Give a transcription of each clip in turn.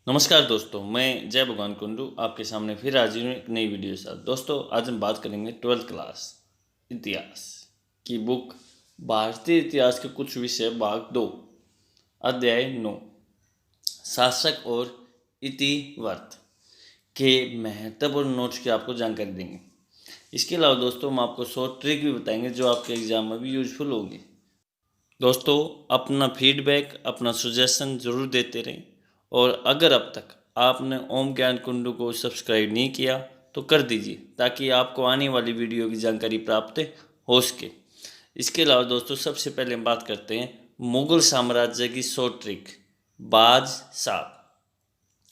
नमस्कार दोस्तों, मैं जय भगवान कुंडू आपके सामने फिर हाजिर हूँ एक नई वीडियो के साथ। दोस्तों, आज हम बात करेंगे 12th क्लास इतिहास की बुक भारतीय इतिहास के कुछ विषय भाग 2 अध्याय 9 शासक और इतिवृत्त के महत्वपूर्ण नोट्स की आपको जानकारी देंगे। इसके अलावा दोस्तों, हम आपको शॉर्ट ट्रिक भी बताएंगे जो आपके एग्जाम में भी यूजफुल होगी। दोस्तों, अपना फीडबैक, अपना सजेशन ज़रूर देते रहें और अगर अब तक आपने ओम ज्ञान कुंडू को सब्सक्राइब नहीं किया तो कर दीजिए ताकि आपको आने वाली वीडियो की जानकारी प्राप्त हो सके। इसके अलावा दोस्तों, सबसे पहले हम बात करते हैं मुगल साम्राज्य की शॉर्ट ट्रिक बाज साहब।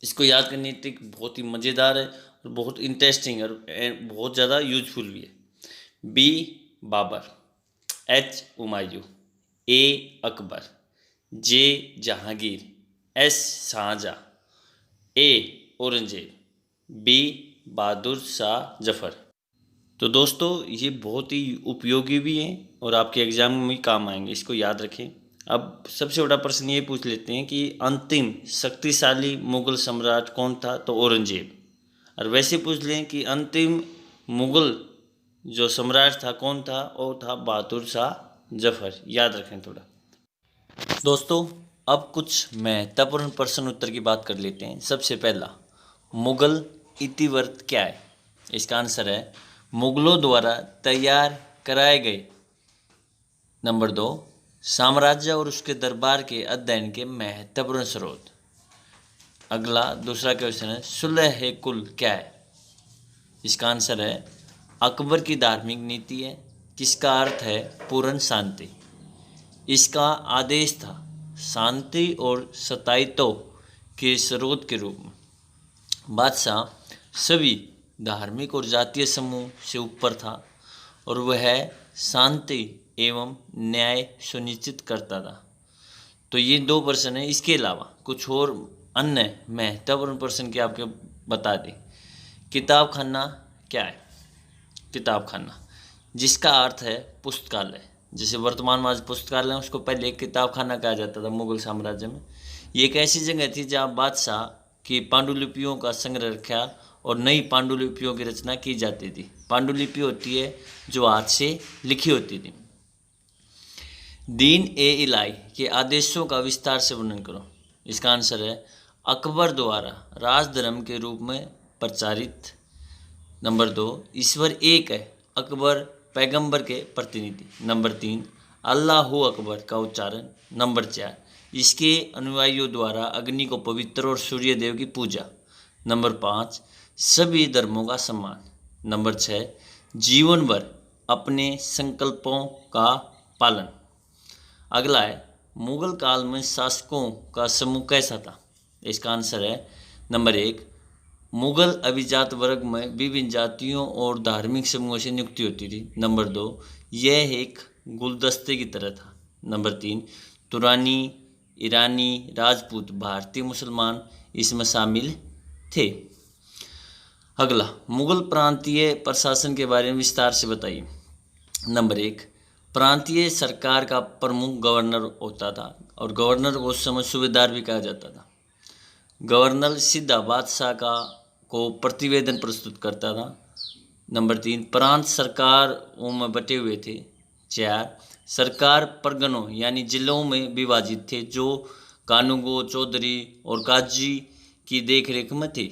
इसको याद करने की ट्रिक बहुत ही मज़ेदार है और बहुत इंटरेस्टिंग और बहुत ज़्यादा यूजफुल भी है। बी बाबर, एच हुमायूं, ए अकबर, जे जहांगीर, एस शाहजहाँ, ए औरंगजेब, बी बहादुर शाह जफर। तो दोस्तों, ये बहुत ही उपयोगी भी हैं और आपके एग्जाम में भी काम आएंगे, इसको याद रखें। अब सबसे बड़ा प्रश्न ये पूछ लेते हैं कि अंतिम शक्तिशाली मुगल सम्राट कौन था, तो औरंगजेब। और वैसे पूछ लें कि अंतिम मुगल जो सम्राट था कौन था, वो था बहादुर शाह जफर। याद रखें थोड़ा। दोस्तों, अब कुछ महत्वपूर्ण प्रश्न उत्तर की बात कर लेते हैं। सबसे पहला, मुगल इतिवृत्त क्या है? इसका आंसर है मुगलों द्वारा तैयार कराए गए। नंबर 2, साम्राज्य और उसके दरबार के अध्ययन के महत्वपूर्ण स्रोत। अगला दूसरा क्वेश्चन है सुलह कुल क्या है? इसका आंसर है अकबर की धार्मिक नीति है, जिसका अर्थ है पूर्ण शांति। इसका आदेश था शांति और स्थायित्व के स्रोत के रूप में। बादशाह सभी धार्मिक और जातीय समूह से ऊपर था और वह शांति एवं न्याय सुनिश्चित करता था। तो ये 2 प्रश्न है। इसके अलावा कुछ और अन्य महत्वपूर्ण प्रश्न के आपके बता दें। किताब खाना क्या है? किताब खाना जिसका अर्थ है पुस्तकालय। जैसे वर्तमान में आज पुस्तकालय, उसको पहले एक किताब खाना कहा जाता था मुगल साम्राज्य में। ये एक ऐसी जगह थी जहाँ बादशाह की पांडुलिपियों का संग्रह रखा और नई पांडुलिपियों की रचना की जाती थी। पांडुलिपि होती है जो हाथ से लिखी होती थी। दीन ए इलाही के आदेशों का विस्तार से वर्णन करो। इसका आंसर है अकबर द्वारा राजधर्म के रूप में प्रचारित। नंबर 2, ईश्वर एक है, अकबर पैगंबर के प्रतिनिधि। नंबर 3, अल्लाहू अकबर का उच्चारण। नंबर 4, इसके अनुयायियों द्वारा अग्नि को पवित्र और सूर्य देव की पूजा। नंबर 5, सभी धर्मों का सम्मान। नंबर 6, जीवन भर अपने संकल्पों का पालन। अगला है मुगल काल में शासकों का समूह कैसा था? इसका आंसर है नंबर 1, मुगल अभिजात वर्ग में विभिन्न जातियों और धार्मिक समूहों से नियुक्ति होती थी। नंबर 2, यह एक गुलदस्ते की तरह था। नंबर 3, तुरानी, ईरानी, राजपूत, भारतीय मुसलमान इसमें शामिल थे। अगला, मुगल प्रांतीय प्रशासन के बारे में विस्तार से बताइए। नंबर 1, प्रांतीय सरकार का प्रमुख गवर्नर होता था और गवर्नर को उस समय सूबेदार भी कहा जाता था। गवर्नर सीधा बादशाह को प्रतिवेदन प्रस्तुत करता था। नंबर 3, प्रांत सरकारों में बटे हुए थे। 4, सरकार परगनों यानी जिलों में विभाजित थे जो कानूगो, चौधरी और काजी की देखरेख में थे।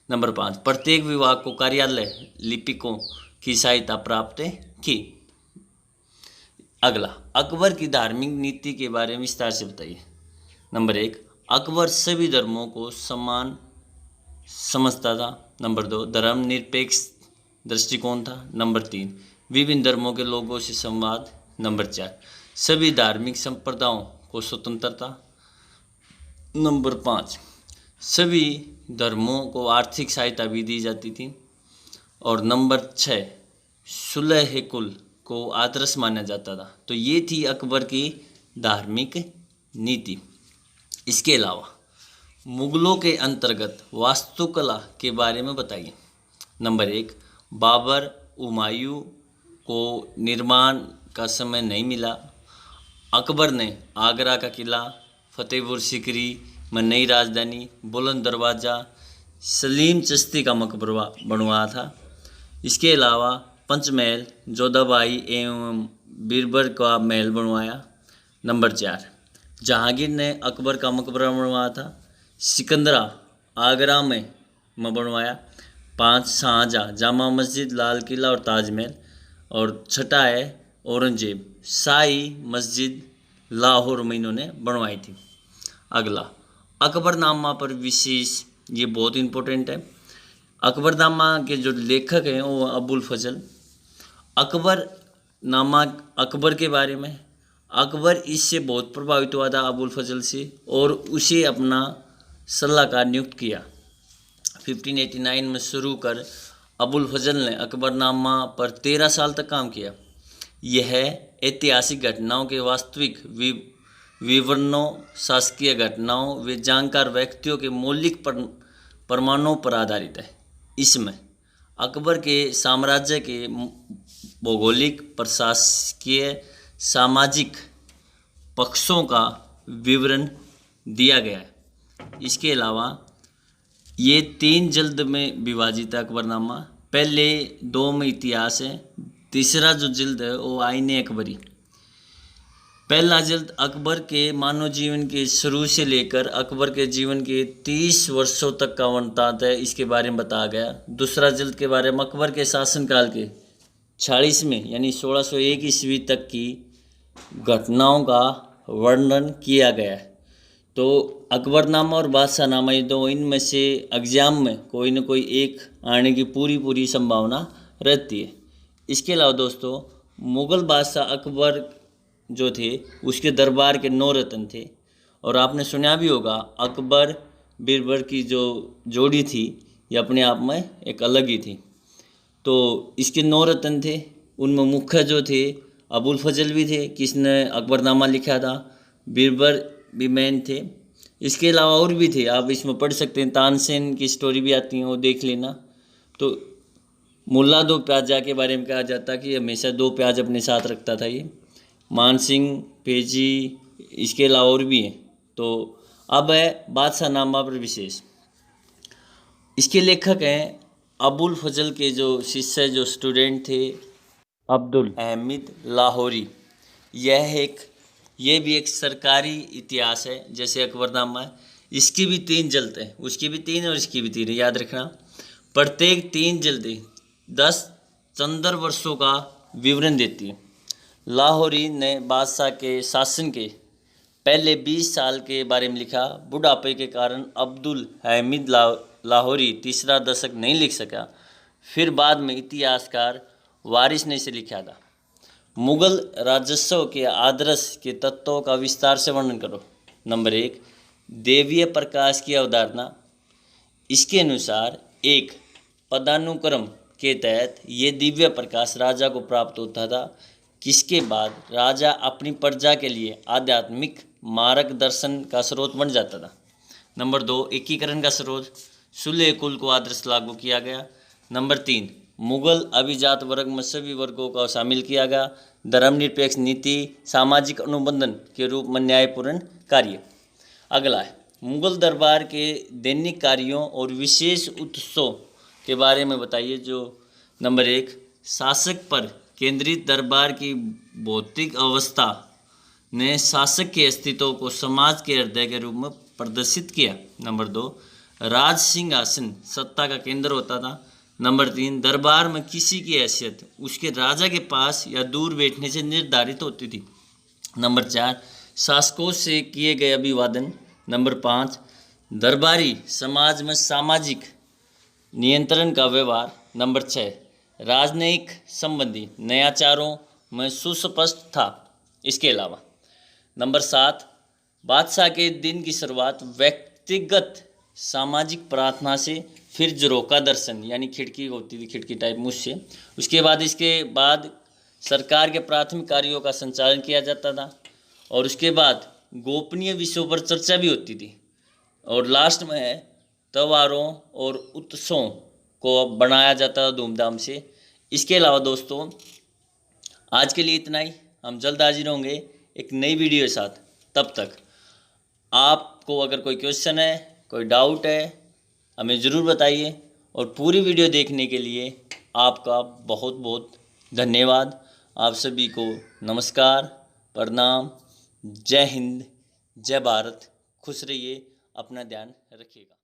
नंबर 5, प्रत्येक विभाग को कार्यालय लिपिकों की सहायता प्राप्त की। अगला, अकबर की धार्मिक नीति के बारे में विस्तार से बताइए। नंबर 1, अकबर सभी धर्मों को समान समझता था। नंबर 2, धर्मनिरपेक्ष दृष्टिकोण था। नंबर 3, विभिन्न धर्मों के लोगों से संवाद। नंबर 4, सभी धार्मिक संप्रदायों को स्वतंत्रता। नंबर 5, सभी धर्मों को आर्थिक सहायता भी दी जाती थी। और नंबर 6, सुलह कुल को आदर्श माना जाता था। तो ये थी अकबर की धार्मिक नीति। इसके अलावा मुगलों के अंतर्गत वास्तुकला के बारे में बताइए। नंबर 1, बाबर हुमायूं को निर्माण का समय नहीं मिला। अकबर ने आगरा का किला, फतेहपुर सीकरी में नई राजधानी, बुलंद दरवाज़ा, सलीम चिश्ती का मकबरा बनवाया था। इसके अलावा पंचमहल, जोधाबाई एवं बीरबल का महल बनवाया। नंबर 4, जहांगीर ने अकबर का मकबरा बनवाया था। सिकंदरा आगरा में बनवाया। 5, शाहजहाँ जामा मस्जिद, लाल किला और ताजमहल। और छठा है औरंगजेब, शाही मस्जिद लाहौर में इन्होंने बनवाई थी। अगला, अकबरनामा पर विशेष, ये बहुत इंपॉर्टेंट है। अकबरनामा के जो लेखक हैं वो अबुल फजल। अकबरनामा अकबर के बारे में, अकबर इससे बहुत प्रभावित हुआ था अबुल फजल से और उसे अपना सलाहकार नियुक्त किया। 1589 में शुरू कर अबुल फजल ने अकबरनामा पर 13 साल तक काम किया। यह ऐतिहासिक घटनाओं के वास्तविक विवरणों, शासकीय घटनाओं व जानकार व्यक्तियों के मौलिक प्रमाणों पर आधारित है। इसमें अकबर के साम्राज्य के भौगोलिक, प्रशासकीय, सामाजिक पक्षों का विवरण दिया गया है। इसके अलावा ये 3 जल्द में विभाजित है अकबरनामा। पहले 2 में इतिहास है, तीसरा जो जिल्द है वो आईने अकबरी। पहला जिल्द अकबर के मानव जीवन के शुरू से लेकर अकबर के जीवन के 30 वर्षों तक का वृत्तांत है, इसके बारे में बताया गया। दूसरा जिल्द के बारे में अकबर के शासनकाल के 40 में यानी 1601 ईस्वी तक की घटनाओं का वर्णन किया गया है। तो अकबरनामा और बादशाहनामा, ये दो, इनमें से एग्जाम में कोई न कोई एक आने की पूरी संभावना रहती है। इसके अलावा दोस्तों, मुग़ल बादशाह अकबर जो थे उसके दरबार के 9 रत्न थे। और आपने सुना भी होगा अकबर बीरबल की जो जोड़ी थी ये अपने आप में एक अलग ही थी। तो इसके 9 रत्न थे, उनमें मुख्य जो थे अबुल फजल भी थे, किसने अकबरनामा लिखा था, बीरबल भी मेन थे। इसके अलावा और भी थे, आप इसमें पढ़ सकते हैं, तानसेन की स्टोरी भी आती है, वो देख लेना। तो मुल्ला 2 प्याजा के बारे में कहा जाता कि हमेशा 2 प्याज अपने साथ रखता था ये। मानसिंह पेजी, इसके अलावा और भी हैं। तो अब है बादशाहनामा पर विशेष। इसके लेखक हैं अबुल फजल के जो शिष्य, जो स्टूडेंट थे, अब्दुल अहमद लाहौरी। ये भी एक सरकारी इतिहास है जैसे अकबरनामा है। इसकी भी 3 जल्द है, उसकी भी 3 और इसकी भी 3 है, याद रखना। प्रत्येक 3 जल्दें 10 चंद्र वर्षों का विवरण देती है। लाहौरी ने बादशाह के शासन के पहले 20 साल के बारे में लिखा। बुढ़ापे के कारण अब्दुल हमीद लाहौरी तीसरा दशक नहीं लिख सका। फिर बाद में इतिहासकार वारिस ने इसे लिखा था। मुग़ल राजस्व के आदर्श के तत्वों का विस्तार से वर्णन करो। नंबर 1, देवीय प्रकाश की अवधारणा। इसके अनुसार एक पदानुक्रम के तहत ये दिव्य प्रकाश राजा को प्राप्त होता था, किसके बाद राजा अपनी प्रजा के लिए आध्यात्मिक मार्गदर्शन का स्रोत बन जाता था। नंबर 2, एकीकरण का स्रोत। सुलह कुल को आदर्श लागू किया गया। नंबर 3, मुग़ल अभिजात वर्ग में सभी वर्गों का शामिल किया गया। धर्मनिरपेक्ष नीति, सामाजिक अनुबंधन के रूप में न्यायपूर्ण कार्य। अगला है मुग़ल दरबार के दैनिक कार्यों और विशेष उत्सव के बारे में बताइए। जो नंबर 1, शासक पर केंद्रित दरबार की भौतिक अवस्था ने शासक के अस्तित्व को समाज के हृदय के रूप में प्रदर्शित किया। नंबर 2, राज सिंहासन सत्ता का केंद्र होता था। नंबर 3, दरबार में किसी की हैसियत उसके राजा के पास या दूर बैठने से निर्धारित होती थी। नंबर 4, शासकों से किए गए अभिवादन। नंबर 5, दरबारी समाज में सामाजिक नियंत्रण का व्यवहार। नंबर 6, राजनयिक संबंधी नयाचारों में सुस्पष्ट था। इसके अलावा नंबर 7, बादशाह के दिन की शुरुआत व्यक्तिगत सामाजिक प्रार्थना से, फिर झरोका दर्शन यानी खिड़की होती थी, खिड़की टाइप मुझ से, उसके बाद इसके बाद सरकार के प्राथमिक कार्यों का संचालन किया जाता था और उसके बाद गोपनीय विषयों पर चर्चा भी होती थी और लास्ट में है त्योहारों और उत्सवों को बनाया जाता था धूमधाम से। इसके अलावा दोस्तों आज के लिए इतना ही। हम जल्द हाजिर होंगे एक नई वीडियो के साथ। तब तक आप आपको अगर कोई क्वेश्चन है, कोई डाउट है, हमें ज़रूर बताइए। और पूरी वीडियो देखने के लिए आपका बहुत बहुत धन्यवाद। आप सभी को नमस्कार, प्रणाम, जय हिंद, जय भारत। खुश रहिए, अपना ध्यान रखिएगा।